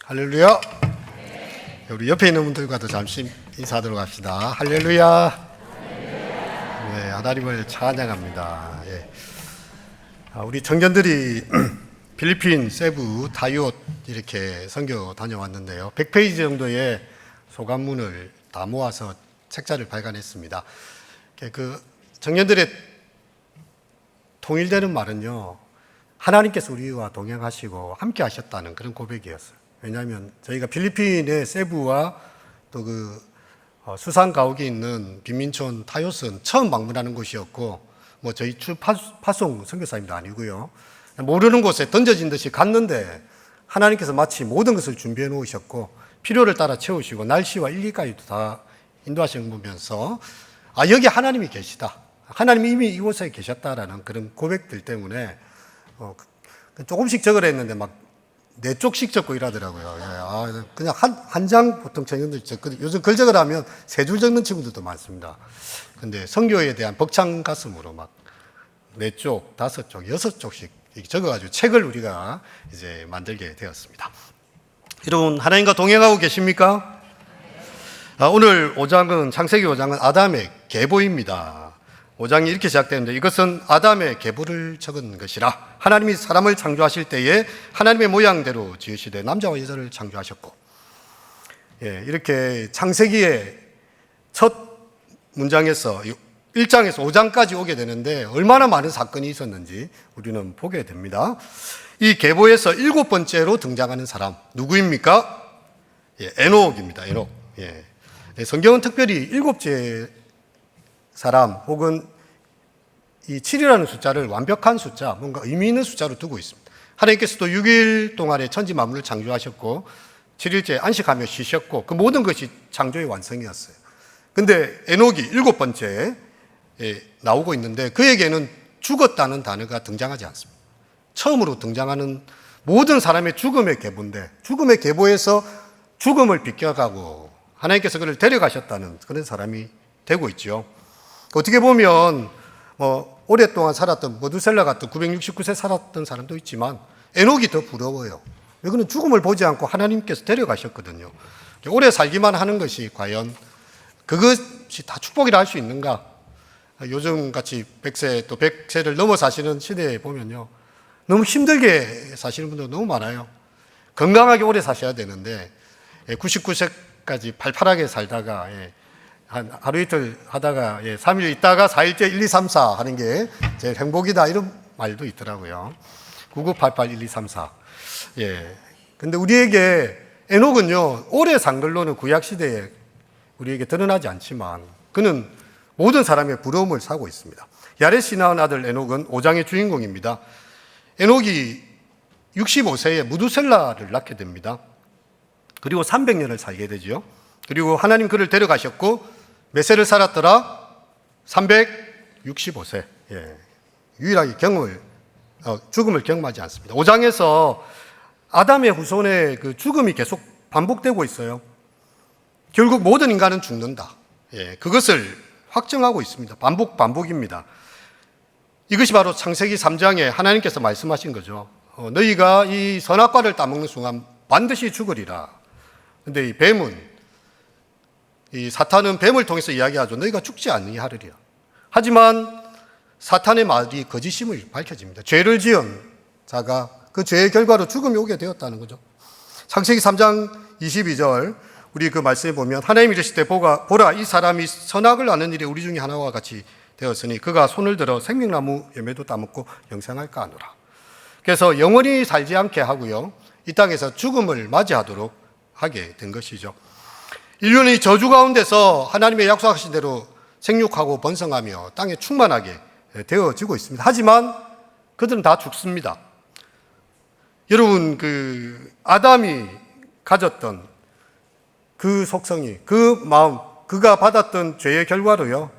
할렐루야. 우리 옆에 있는 분들과도 잠시 인사하도록 합시다. 할렐루야. 네, 하나님을 찬양합니다. 예. 우리 청년들이 필리핀 세부 타이옷 이렇게 선교 다녀왔는데요. 100페이지 정도의 소감문을 다 모아서 책자를 발간했습니다. 그 청년들의 통일되는 말은요, 하나님께서 우리와 동행하시고 함께 하셨다는 그런 고백이었어요. 왜냐하면 저희가 필리핀의 세부와 또 그 수상 가옥이 있는 빈민촌 타요스는 처음 방문하는 곳이었고, 뭐 저희 주 파송 선교사님도 아니고요. 모르는 곳에 던져진 듯이 갔는데 하나님께서 마치 모든 것을 준비해 놓으셨고 필요를 따라 채우시고 날씨와 일기까지도 다 인도하시면서 여기 하나님이 계시다. 하나님이 이미 이곳에 계셨다라는 그런 고백들 때문에 조금씩 적으라 했는데 막 4쪽씩 적고 이러더라고요. 그냥 한 장 보통 청년들이 적거든요. 요즘 글 적으라면 3줄 적는 친구들도 많습니다. 근데 선교에 대한 벅찬 가슴으로 막 4쪽, 5쪽, 6쪽씩 적어가지고 책을 우리가 이제 만들게 되었습니다. 여러분, 하나님과 동행하고 계십니까? 오늘 5장은, 창세기 5장은 아담의 계보입니다. 5장이 이렇게 시작되는데 이것은 아담의 계보를 적은 것이라. 하나님이 사람을 창조하실 때에 하나님의 모양대로 지으시되 남자와 여자를 창조하셨고, 이렇게 창세기의 첫 문장에서 1장에서 5장까지 오게 되는데 얼마나 많은 사건이 있었는지 우리는 보게 됩니다. 이 계보에서 7번째로 등장하는 사람 누구입니까? 에녹입니다. 에녹. 성경은 특별히 7째 사람 혹은 이 7이라는 숫자를 완벽한 숫자, 뭔가 의미 있는 숫자로 두고 있습니다. 하나님께서도 6일 동안에 천지 만물을 창조하셨고 7일째 안식하며 쉬셨고 그 모든 것이 창조의 완성이었어요. 근데 에녹이 7번째에 나오고 있는데 그에게는 죽었다는 단어가 등장하지 않습니다. 처음으로 등장하는 모든 사람의 죽음의 계보인데 죽음의 계보에서 죽음을 비껴가고 하나님께서 그를 데려가셨다는 그런 사람이 되고 있죠. 어떻게 보면 오랫동안 살았던 머두셀라 같은 969세 살았던 사람도 있지만 에녹이 더 부러워요. 이거는 죽음을 보지 않고 하나님께서 데려가셨거든요. 오래 살기만 하는 것이 과연 그것이 다 축복이라 할 수 있는가? 요즘같이 100세 또 100세를 넘어 사시는 시대에 보면요, 너무 힘들게 사시는 분들 너무 많아요. 건강하게 오래 사셔야 되는데 99세까지 팔팔하게 살다가 한 하루 이틀 하다가 3일 있다가 4일째 1, 2, 3, 4 하는 게 제일 행복이다 이런 말도 있더라고요. 9988 1, 2, 3, 4. 근데 우리에게 에녹은요, 오래 산 걸로는 구약시대에 우리에게 드러나지 않지만 그는 모든 사람의 부러움을 사고 있습니다. 야렛이 낳은 아들 에녹은 5장의 주인공입니다. 에녹이 65세에 무두셀라를 낳게 됩니다. 그리고 300년을 살게 되죠. 그리고 하나님 그를 데려가셨고 몇 세를 살았더라? 365세. 유일하게 죽음을 경험하지 않습니다. 5장에서 아담의 후손의 그 죽음이 계속 반복되고 있어요. 결국 모든 인간은 죽는다. 그것을 확정하고 있습니다. 반복입니다. 이것이 바로 창세기 3장에 하나님께서 말씀하신 거죠. 너희가 이 선악과를 따먹는 순간 반드시 죽으리라. 근데 이 뱀은, 이 사탄은 뱀을 통해서 이야기하죠. 너희가 죽지 아니하리라. 하지만 사탄의 말이 거짓임을 밝혀집니다. 죄를 지은 자가 그 죄의 결과로 죽음이 오게 되었다는 거죠. 창세기 3장 22절 우리 그 말씀에 보면 하나님이 이르시되 보라 이 사람이 선악을 아는 일이 우리 중에 하나와 같이 되었으니 그가 손을 들어 생명나무 열매도 따먹고 영생할까 하노라. 그래서 영원히 살지 않게 하고요, 이 땅에서 죽음을 맞이하도록 하게 된 것이죠. 인류는 이 저주 가운데서 하나님의 약속하신 대로 생육하고 번성하며 땅에 충만하게 되어지고 있습니다. 하지만 그들은 다 죽습니다. 여러분, 그 아담이 가졌던 그 속성이, 그 마음, 그가 받았던 죄의 결과로요,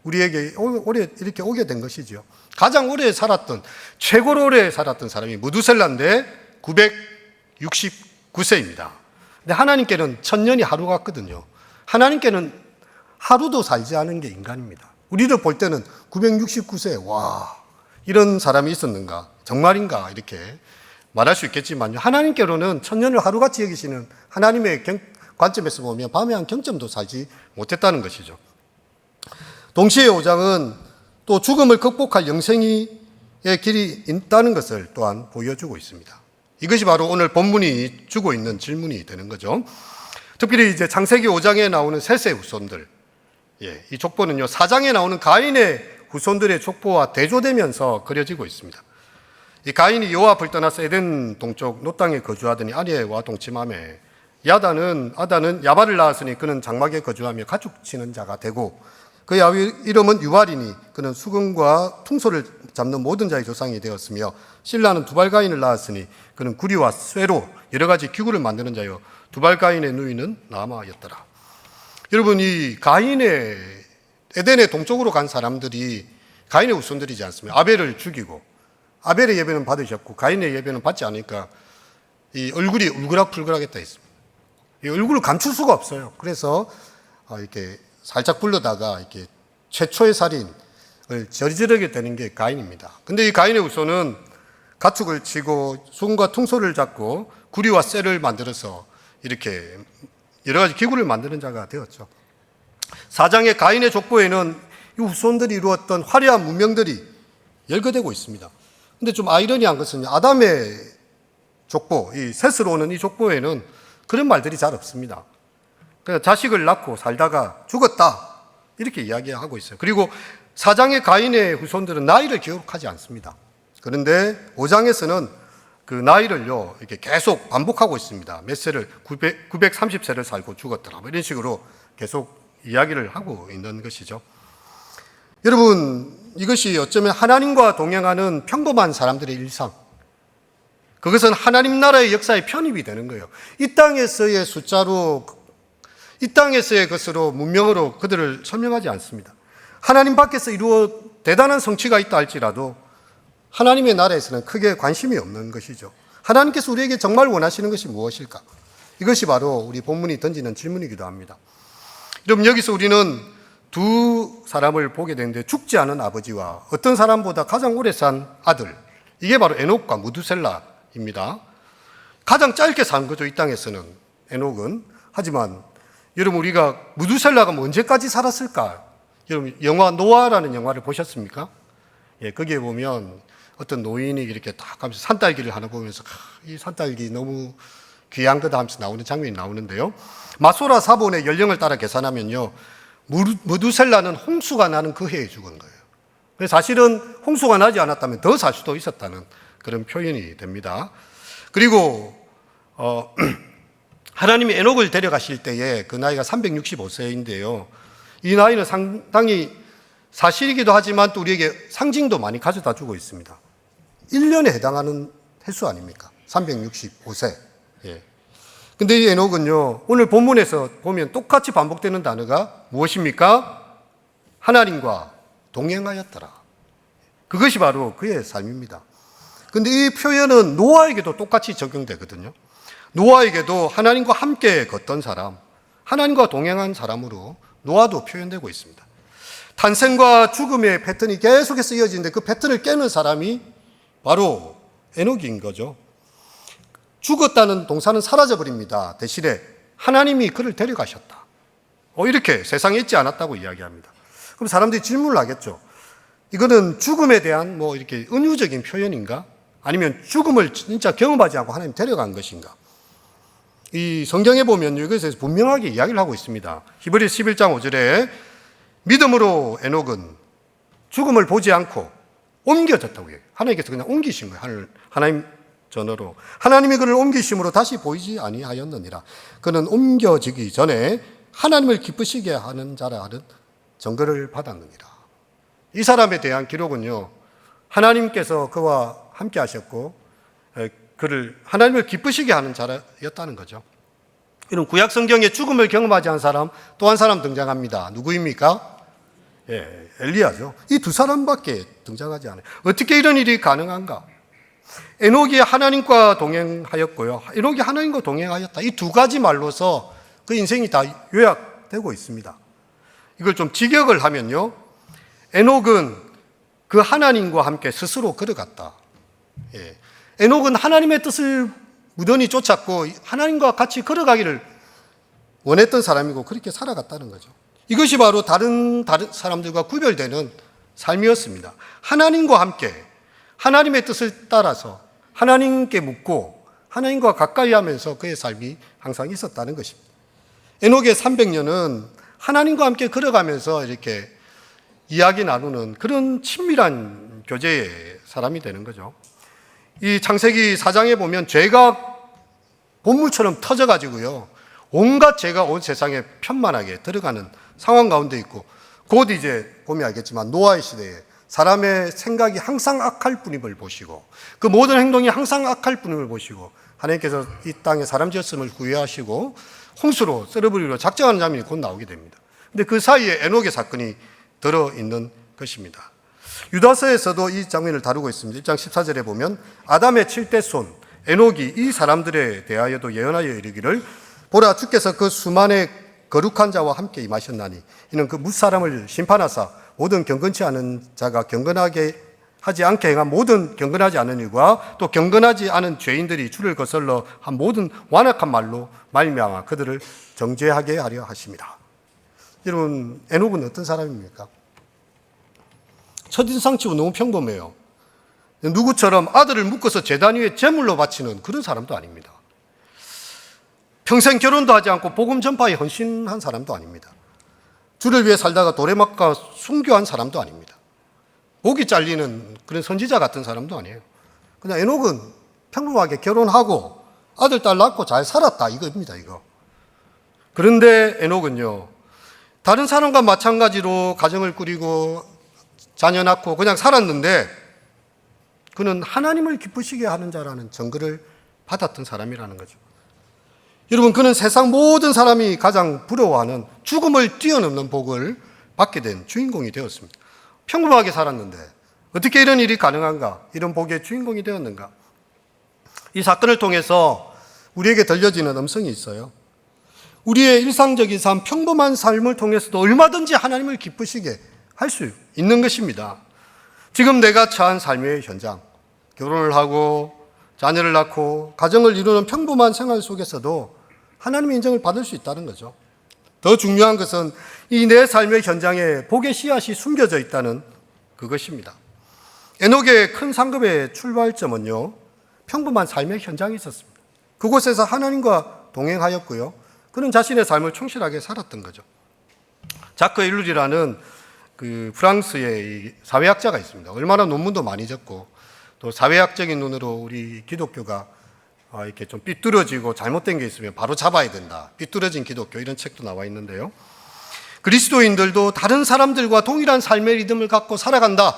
우리에게 오래 이렇게 오게 된 것이죠. 가장 오래 살았던, 최고로 오래 살았던 사람이 무두셀라인데 969세입니다. 근데 하나님께는 1000년이 하루 같거든요. 하나님께는 하루도 살지 않은 게 인간입니다. 우리를 볼 때는 969세, 와, 이런 사람이 있었는가? 정말인가? 이렇게 말할 수 있겠지만요. 하나님께로는 천년을 하루같이 여기시는 하나님의 관점에서 보면 밤에 한 경점도 살지 못했다는 것이죠. 동시에 5장은 또 죽음을 극복할 영생의 길이 있다는 것을 또한 보여주고 있습니다. 이것이 바로 오늘 본문이 주고 있는 질문이 되는 거죠. 특별히 이제 창세기 5장에 나오는 셋의 후손들, 이 족보는요 4장에 나오는 가인의 후손들의 족보와 대조되면서 그려지고 있습니다. 이 가인이 여호와 앞을 떠나서 에덴 동쪽 노 땅에 거주하더니 아내와 동침하매 아다는 야발을 낳았으니 그는 장막에 거주하며 가축 치는 자가 되고 그의 아비 이름은 유발이니 그는 수금과 퉁소를 잡는 모든 자의 조상이 되었으며 실라는 두발가인을 낳았으니 그는 구리와 쇠로 여러 가지 기구를 만드는 자요 두발가인의 누이는 나아마였더라. 여러분, 이 가인의 에덴의 동쪽으로 간 사람들이 가인의 후손들이지 않습니까? 아벨을 죽이고 아벨의 예배는 받으셨고 가인의 예배는 받지 않으니까 이 얼굴이 울그락불그락했다 했습니다. 이 얼굴을 감출 수가 없어요. 그래서 이렇게 살짝 불러다가 이렇게 최초의 살인을 저지르게 되는 게 가인입니다. 근데 이 가인의 후손은 가축을 치고 수금과 퉁소를 잡고 구리와 쇠를 만들어서 이렇게 여러 가지 기구를 만드는 자가 되었죠. 4장의 가인의 족보에는 이 후손들이 이루었던 화려한 문명들이 열거되고 있습니다. 근데 좀 아이러니한 것은 아담의 족보, 이 셋으로 오는 이 족보에는 그런 말들이 잘 없습니다. 그러니까 자식을 낳고 살다가 죽었다 이렇게 이야기하고 있어요. 그리고 4장의 가인의 후손들은 나이를 기록하지 않습니다. 그런데 5장에서는 그 나이를요 이렇게 계속 반복하고 있습니다. 몇 세를 930세를 살고 죽었더라 뭐 이런 식으로 계속 이야기를 하고 있는 것이죠. 여러분, 이것이 어쩌면 하나님과 동행하는 평범한 사람들의 일상, 그것은 하나님 나라의 역사에 편입이 되는 거예요. 이 땅에서의 숫자로, 이 땅에서의 것으로 문명으로 그들을 설명하지 않습니다. 하나님 밖에서 이루어 대단한 성취가 있다 할지라도 하나님의 나라에서는 크게 관심이 없는 것이죠. 하나님께서 우리에게 정말 원하시는 것이 무엇일까? 이것이 바로 우리 본문이 던지는 질문이기도 합니다. 여러분, 여기서 우리는 두 사람을 보게 되는데 죽지 않은 아버지와 어떤 사람보다 가장 오래 산 아들, 이게 바로 에녹과 무두셀라입니다. 가장 짧게 산 거죠, 이 땅에서는 에녹은. 하지만 여러분, 우리가 무두셀라가 언제까지 살았을까? 여러분, 영화 노아라는 영화를 보셨습니까? 거기에 보면 어떤 노인이 이렇게 딱 하면서 산딸기를 하나 보면서 이 산딸기 너무 귀한 거다 하면서 나오는 장면이 나오는데요. 마소라 사본의 연령을 따라 계산하면요, 무두셀라는 홍수가 나는 그 해에 죽은 거예요. 그래서 사실은 홍수가 나지 않았다면 더 살 수도 있었다는 그런 표현이 됩니다. 그리고 하나님이 에녹을 데려가실 때에 그 나이가 365세인데요. 이 나이는 상당히 사실이기도 하지만 또 우리에게 상징도 많이 가져다 주고 있습니다. 1년에 해당하는 횟수 아닙니까? 365세. 근데 이 에녹은요, 오늘 본문에서 보면 똑같이 반복되는 단어가 무엇입니까? 하나님과 동행하였더라. 그것이 바로 그의 삶입니다. 근데 이 표현은 노아에게도 똑같이 적용되거든요. 노아에게도 하나님과 함께 걷던 사람, 하나님과 동행한 사람으로 노아도 표현되고 있습니다. 탄생과 죽음의 패턴이 계속해서 이어지는데 그 패턴을 깨는 사람이 바로 에녹인 거죠. 죽었다는 동사는 사라져버립니다. 대신에 하나님이 그를 데려가셨다. 이렇게 세상에 있지 않았다고 이야기합니다. 그럼 사람들이 질문을 하겠죠. 이거는 죽음에 대한 이렇게 은유적인 표현인가? 아니면 죽음을 진짜 경험하지 않고 하나님 데려간 것인가? 이 성경에 보면 이것에 대해서 분명하게 이야기를 하고 있습니다. 히브리서 11장 5절에 믿음으로 에녹은 죽음을 보지 않고 옮겨졌다고 해요. 하나님께서 그냥 옮기신 거예요. 하나님 전으로. 하나님이 그를 옮기심으로 다시 보이지 아니하였느니라. 그는 옮겨지기 전에 하나님을 기쁘시게 하는 자라 하는 증거를 받았느니라. 이 사람에 대한 기록은요, 하나님께서 그와 함께 하셨고 그를 하나님을 기쁘시게 하는 자였다는 거죠. 이런 구약 성경에 죽음을 경험하지 않은 사람 또 한 사람 등장합니다. 누구입니까? 엘리야죠. 이 두 사람밖에 등장하지 않아요. 어떻게 이런 일이 가능한가? 에녹이 하나님과 동행하였고요, 에녹이 하나님과 동행하였다. 이 두 가지 말로서 그 인생이 다 요약되고 있습니다. 이걸 좀 직역을 하면요, 에녹은 그 하나님과 함께 스스로 걸어갔다. 에녹은 하나님의 뜻을 무던히 쫓았고 하나님과 같이 걸어가기를 원했던 사람이고 그렇게 살아갔다는 거죠. 이것이 바로 다른 사람들과 구별되는 삶이었습니다. 하나님과 함께 하나님의 뜻을 따라서 하나님께 묻고 하나님과 가까이 하면서 그의 삶이 항상 있었다는 것입니다. 에녹의 300년은 하나님과 함께 걸어가면서 이렇게 이야기 나누는 그런 친밀한 교제의 사람이 되는 거죠. 이 창세기 4장에 보면 죄가 본물처럼 터져가지고요, 온갖 죄가 온 세상에 편만하게 들어가는 상황 가운데 있고, 곧 이제 보면 알겠지만 노아의 시대에 사람의 생각이 항상 악할 뿐임을 보시고 그 모든 행동이 항상 악할 뿐임을 보시고 하나님께서 이 땅에 사람 지었음을 후회하시고 홍수로 썰어버리려 작정하는 장면이 곧 나오게 됩니다. 근데 그 사이에 에녹의 사건이 들어있는 것입니다. 유다서에서도 이 장면을 다루고 있습니다. 1장 14절에 보면 아담의 7대 손 에녹이 이 사람들에 대하여도 예언하여 이르기를 보라 주께서 그 수만의 거룩한 자와 함께 임하셨나니 이는 그 무사람을 심판하사 모든 경건치 않은 자가 경건하게 하지 않게 행한 모든 경건하지 않은 일과 또 경건하지 않은 죄인들이 주를 거슬러 한 모든 완악한 말로 말미암아 그들을 정죄하게 하려 하십니다. 여러분, 에녹은 어떤 사람입니까? 첫인상치고 너무 평범해요. 누구처럼 아들을 묶어서 제단 위에 제물로 바치는 그런 사람도 아닙니다. 평생 결혼도 하지 않고 복음 전파에 헌신한 사람도 아닙니다. 주를 위해 살다가 돌에 맞가 순교한 사람도 아닙니다. 목이 잘리는 그런 선지자 같은 사람도 아니에요. 그냥 에녹은 평범하게 결혼하고 아들, 딸 낳고 잘 살았다 이겁니다, 이거. 그런데 에녹은요, 다른 사람과 마찬가지로 가정을 꾸리고 자녀 낳고 그냥 살았는데 그는 하나님을 기쁘시게 하는 자라는 증거를 받았던 사람이라는 거죠. 여러분, 그는 세상 모든 사람이 가장 부러워하는 죽음을 뛰어넘는 복을 받게 된 주인공이 되었습니다. 평범하게 살았는데 어떻게 이런 일이 가능한가? 이런 복의 주인공이 되었는가? 이 사건을 통해서 우리에게 들려지는 음성이 있어요. 우리의 일상적인 삶, 평범한 삶을 통해서도 얼마든지 하나님을 기쁘시게 할 수 있는 것입니다. 지금 내가 처한 삶의 현장, 결혼을 하고 자녀를 낳고 가정을 이루는 평범한 생활 속에서도 하나님의 인정을 받을 수 있다는 거죠. 더 중요한 것은 이 내 삶의 현장에 복의 씨앗이 숨겨져 있다는 그것입니다. 에녹의 큰 상급의 출발점은요, 평범한 삶의 현장이 있었습니다. 그곳에서 하나님과 동행하였고요, 그는 자신의 삶을 충실하게 살았던 거죠. 자크 일룰이라는 그 프랑스의 사회학자가 있습니다. 얼마나 논문도 많이 적고 또 사회학적인 눈으로 우리 기독교가 이렇게 좀 삐뚤어지고 잘못된 게 있으면 바로 잡아야 된다. 삐뚤어진 기독교, 이런 책도 나와 있는데요. 그리스도인들도 다른 사람들과 동일한 삶의 리듬을 갖고 살아간다.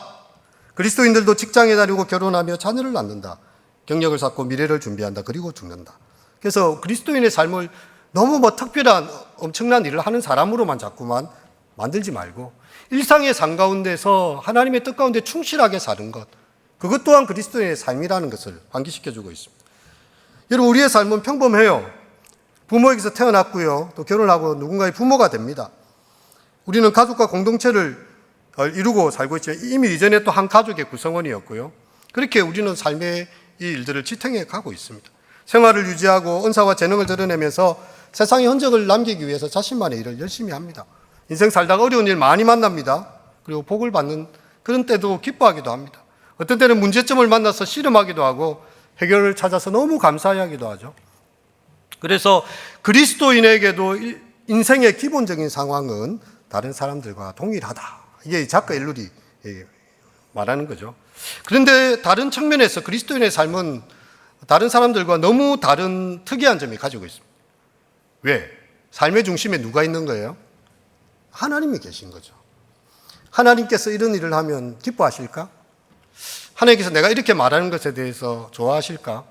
그리스도인들도 직장에 다니고 결혼하며 자녀를 낳는다. 경력을 쌓고 미래를 준비한다. 그리고 죽는다. 그래서 그리스도인의 삶을 너무 특별한 엄청난 일을 하는 사람으로만 자꾸만 만들지 말고 일상의 삶 가운데서 하나님의 뜻 가운데 충실하게 사는 것, 그것 또한 그리스도인의 삶이라는 것을 환기시켜주고 있습니다. 여러분, 우리의 삶은 평범해요. 부모에게서 태어났고요, 또 결혼하고 누군가의 부모가 됩니다. 우리는 가족과 공동체를 이루고 살고 있지만 이미 이전에 또 한 가족의 구성원이었고요, 그렇게 우리는 삶의 이 일들을 지탱해 가고 있습니다. 생활을 유지하고 은사와 재능을 드러내면서 세상에 흔적을 남기기 위해서 자신만의 일을 열심히 합니다. 인생 살다가 어려운 일 많이 만납니다. 그리고 복을 받는 그런 때도 기뻐하기도 합니다. 어떤 때는 문제점을 만나서 씨름하기도 하고 해결을 찾아서 너무 감사해하기도 하죠. 그래서 그리스도인에게도 인생의 기본적인 상황은 다른 사람들과 동일하다. 이게 자크 일룰이 말하는 거죠. 그런데 다른 측면에서 그리스도인의 삶은 다른 사람들과 너무 다른 특이한 점이 가지고 있습니다. 왜? 삶의 중심에 누가 있는 거예요? 하나님이 계신 거죠. 하나님께서 이런 일을 하면 기뻐하실까? 하나님께서 내가 이렇게 말하는 것에 대해서 좋아하실까?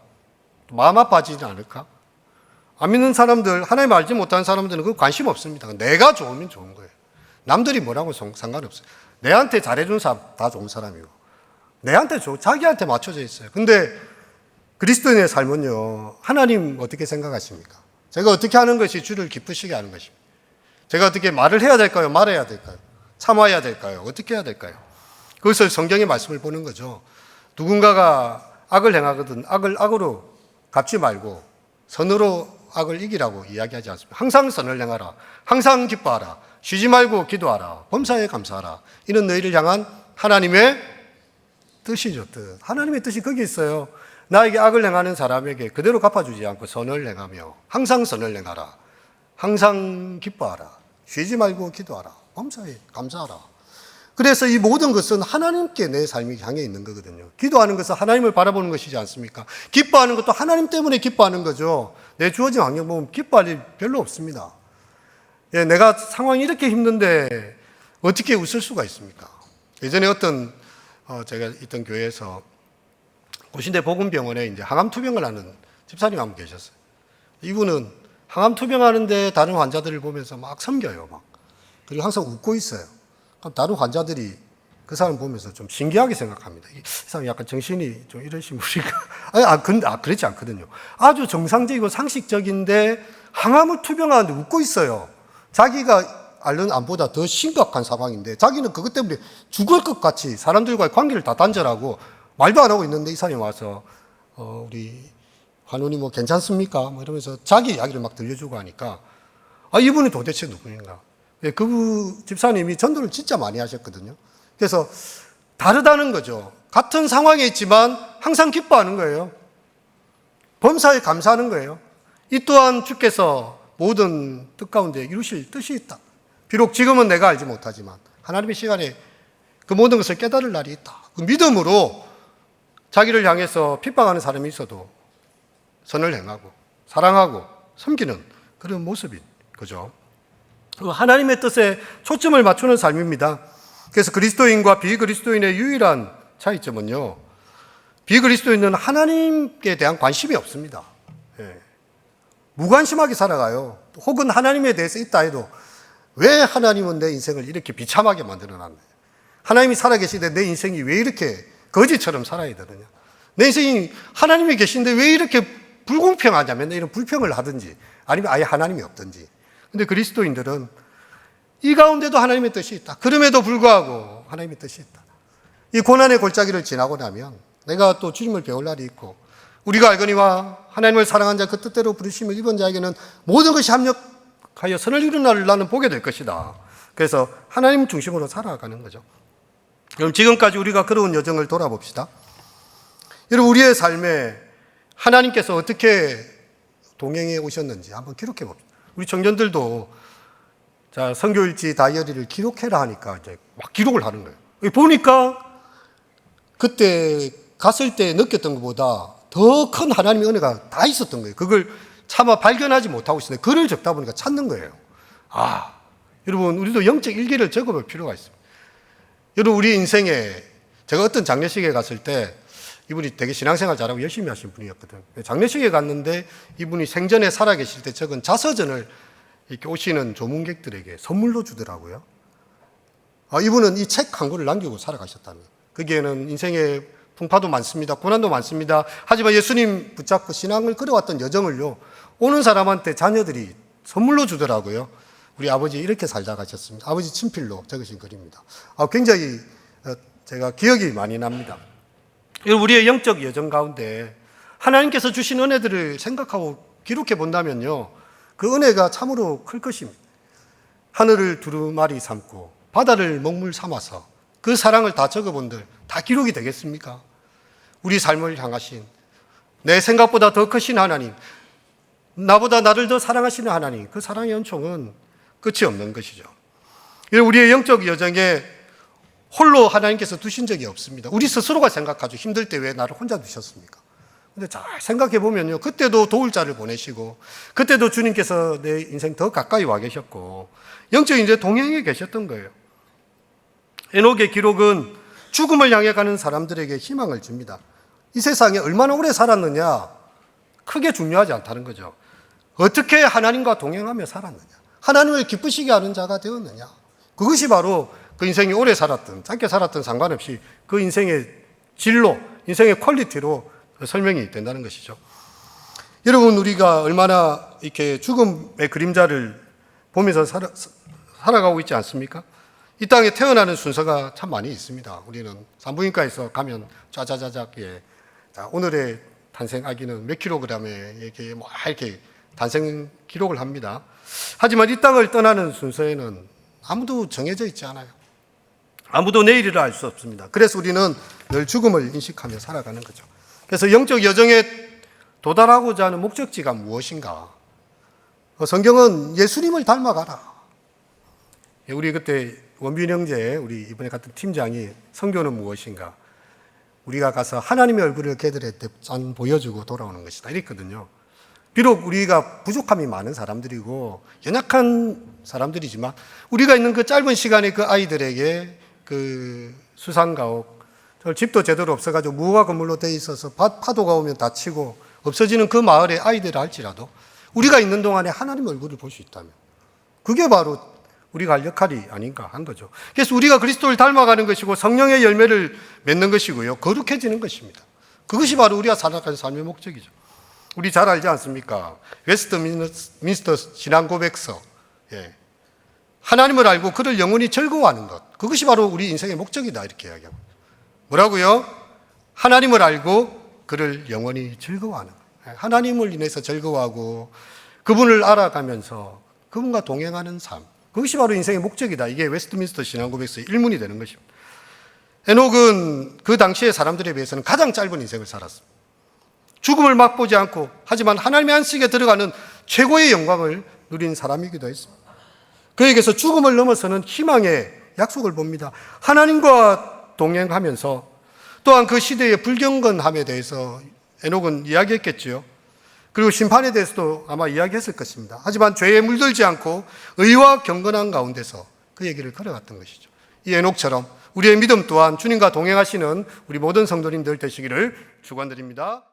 마음 아파하지는 않을까? 안 믿는 사람들, 하나님 알지 못하는 사람들은 그 관심 없습니다. 내가 좋으면 좋은 거예요. 남들이 뭐라고 상관없어요. 내한테 잘해주는 사람 다 좋은 사람이고, 내한테 자기한테 맞춰져 있어요. 근데 그리스도인의 삶은요, 하나님 어떻게 생각하십니까? 제가 어떻게 하는 것이 주를 기쁘시게 하는 것입니다. 제가 어떻게 말을 해야 될까요? 말해야 될까요? 참아야 될까요? 어떻게 해야 될까요? 그것을 성경의 말씀을 보는 거죠. 누군가가 악을 행하거든 악을 악으로 갚지 말고 선으로 악을 이기라고 이야기하지 않습니까? 항상 선을 행하라. 항상 기뻐하라. 쉬지 말고 기도하라. 범사에 감사하라. 이는 너희를 향한 하나님의 뜻이죠. 뜻. 하나님의 뜻이 거기 있어요. 나에게 악을 행하는 사람에게 그대로 갚아주지 않고 선을 행하며 항상 선을 행하라. 항상 기뻐하라. 쉬지 말고 기도하라. 범사에 감사하라. 그래서 이 모든 것은 하나님께 내 삶이 향해 있는 거거든요. 기도하는 것은 하나님을 바라보는 것이지 않습니까? 기뻐하는 것도 하나님 때문에 기뻐하는 거죠. 내 주어진 환경 보면 기뻐할 일 별로 없습니다. 예, 내가 상황이 이렇게 힘든데 어떻게 웃을 수가 있습니까? 예전에 어떤 제가 있던 교회에서 고신대 복음병원에 이제 항암 투병을 하는 집사님 한 분 계셨어요. 이분은 항암 투병하는데 다른 환자들을 보면서 막 섬겨요, 막. 그리고 항상 웃고 있어요. 그럼 다른 환자들이 그 사람 보면서 좀 신기하게 생각합니다. 이 사람 약간 정신이 좀 이러신 분인가? 그렇지 않거든요. 아주 정상적이고 상식적인데 항암을 투병하는데 웃고 있어요. 자기가 앓는 암보다 더 심각한 상황인데 자기는 그것 때문에 죽을 것 같이 사람들과의 관계를 다 단절하고 말도 안 하고 있는데 이 사람이 와서 우리 환우님 뭐 괜찮습니까? 뭐 이러면서 자기 이야기를 막 들려주고 하니까 이분이 도대체 누구인가? 그 집사님이 전도를 진짜 많이 하셨거든요. 그래서 다르다는 거죠. 같은 상황에 있지만 항상 기뻐하는 거예요. 범사에 감사하는 거예요. 이 또한 주께서 모든 뜻 가운데 이루실 뜻이 있다. 비록 지금은 내가 알지 못하지만 하나님의 시간에 그 모든 것을 깨달을 날이 있다. 그 믿음으로 자기를 향해서 핍박하는 사람이 있어도 선을 행하고 사랑하고 섬기는 그런 모습인 거죠. 하나님의 뜻에 초점을 맞추는 삶입니다. 그래서 그리스도인과 비그리스도인의 유일한 차이점은요, 비그리스도인은 하나님께 대한 관심이 없습니다. 예. 무관심하게 살아가요. 혹은 하나님에 대해서 있다 해도 왜 하나님은 내 인생을 이렇게 비참하게 만들어놨네. 하나님이 살아계시는데 내 인생이 왜 이렇게 거지처럼 살아야 되느냐. 내 인생이 하나님이 계신데 왜 이렇게 불공평하냐. 맨날 이런 불평을 하든지 아니면 아예 하나님이 없든지. 근데 그리스도인들은 이 가운데도 하나님의 뜻이 있다. 그럼에도 불구하고 하나님의 뜻이 있다. 이 고난의 골짜기를 지나고 나면 내가 또 주님을 배울 날이 있고 우리가 알거니와 하나님을 사랑한 자 그 뜻대로 부르심을 입은 자에게는 모든 것이 합력하여 선을 이루는 날을 나는 보게 될 것이다. 그래서 하나님 중심으로 살아가는 거죠. 그럼 지금까지 우리가 걸어온 여정을 돌아봅시다. 여러분 우리의 삶에 하나님께서 어떻게 동행해 오셨는지 한번 기록해 봅시다. 우리 청년들도 자, 선교일지 다이어리를 기록해라 하니까 이제 막 기록을 하는 거예요. 보니까 그때 갔을 때 느꼈던 것보다 더 큰 하나님의 은혜가 다 있었던 거예요. 그걸 차마 발견하지 못하고 있었는데 글을 적다 보니까 찾는 거예요. 여러분 우리도 영적 일기를 적어볼 필요가 있습니다. 여러분 우리 인생에 제가 어떤 장례식에 갔을 때 이분이 되게 신앙생활 잘하고 열심히 하신 분이었거든요. 장례식에 갔는데 이분이 생전에 살아계실 때 적은 자서전을 이렇게 오시는 조문객들에게 선물로 주더라고요. 이분은 이 책 한 권을 남기고 살아가셨다는 거예요. 거기에는 인생의 풍파도 많습니다. 고난도 많습니다. 하지만 예수님 붙잡고 신앙을 걸어왔던 여정을요, 오는 사람한테 자녀들이 선물로 주더라고요. 우리 아버지 이렇게 살다 가셨습니다. 아버지 친필로 적으신 글입니다. 굉장히 제가 기억이 많이 납니다. 우리의 영적 여정 가운데 하나님께서 주신 은혜들을 생각하고 기록해 본다면요, 그 은혜가 참으로 클 것입니다. 하늘을 두루마리 삼고 바다를 먹물 삼아서 그 사랑을 다 적어본들 다 기록이 되겠습니까? 우리 삶을 향하신 내 생각보다 더 크신 하나님, 나보다 나를 더 사랑하시는 하나님, 그 사랑의 은총은 끝이 없는 것이죠. 우리의 영적 여정에 홀로 하나님께서 두신 적이 없습니다. 우리 스스로가 생각하죠. 힘들 때 왜 나를 혼자 두셨습니까? 근데 잘 생각해 보면요, 그때도 도울 자를 보내시고 그때도 주님께서 내 인생 더 가까이 와 계셨고 영적인 이제 동행에 계셨던 거예요. 에녹의 기록은 죽음을 향해 가는 사람들에게 희망을 줍니다. 이 세상에 얼마나 오래 살았느냐 크게 중요하지 않다는 거죠. 어떻게 하나님과 동행하며 살았느냐, 하나님을 기쁘시게 하는 자가 되었느냐, 그것이 바로 그 인생이 오래 살았든 짧게 살았든 상관없이 그 인생의 질로, 인생의 퀄리티로 설명이 된다는 것이죠. 여러분 우리가 얼마나 이렇게 죽음의 그림자를 보면서 살아가고 있지 않습니까? 이 땅에 태어나는 순서가 참 많이 있습니다. 우리는 산부인과에서 가면 짜자자작 자, 오늘의 탄생 아기는 몇 킬로그램에 이렇게 이렇게 탄생 기록을 합니다. 하지만 이 땅을 떠나는 순서에는 아무도 정해져 있지 않아요. 아무도 내일을 알 수 없습니다. 그래서 우리는 늘 죽음을 인식하며 살아가는 거죠. 그래서 영적 여정에 도달하고자 하는 목적지가 무엇인가? 성경은 예수님을 닮아가라. 우리 그때 원빈 형제, 우리 이번에 같은 팀장이 성교는 무엇인가? 우리가 가서 하나님의 얼굴을 걔들한테 짠 보여주고 돌아오는 것이다. 이랬거든요. 비록 우리가 부족함이 많은 사람들이고 연약한 사람들이지만 우리가 있는 그 짧은 시간에 그 아이들에게 그 수상가옥, 집도 제대로 없어가지고 무화 건물로 돼 있어서 파도가 오면 다치고 없어지는 그 마을의 아이들을 할지라도 우리가 있는 동안에 하나님 얼굴을 볼 수 있다면 그게 바로 우리가 할 역할이 아닌가 한 거죠. 그래서 우리가 그리스도를 닮아가는 것이고 성령의 열매를 맺는 것이고요. 거룩해지는 것입니다. 그것이 바로 우리가 살아가는 삶의 목적이죠. 우리 잘 알지 않습니까? 웨스트민스터 신앙 고백서. 예. 하나님을 알고 그를 영원히 즐거워하는 것. 그것이 바로 우리 인생의 목적이다. 이렇게 이야기하고. 뭐라고요? 하나님을 알고 그를 영원히 즐거워하는 것. 하나님을 인해서 즐거워하고 그분을 알아가면서 그분과 동행하는 삶. 그것이 바로 인생의 목적이다. 이게 웨스트민스터 신앙 고백서의 일문이 되는 것입니다. 에녹은 그 당시의 사람들에 비해서는 가장 짧은 인생을 살았습니다. 죽음을 맛보지 않고 하지만 하나님의 안식에 들어가는 최고의 영광을 누린 사람이기도 했습니다. 그에게서 죽음을 넘어서는 희망의 약속을 봅니다. 하나님과 동행하면서 또한 그 시대의 불경건함에 대해서 에녹은 이야기했겠지요. 그리고 심판에 대해서도 아마 이야기했을 것입니다. 하지만 죄에 물들지 않고 의와 경건한 가운데서 그 얘기를 걸어갔던 것이죠. 이 에녹처럼 우리의 믿음 또한 주님과 동행하시는 우리 모든 성도님들 되시기를 축원드립니다.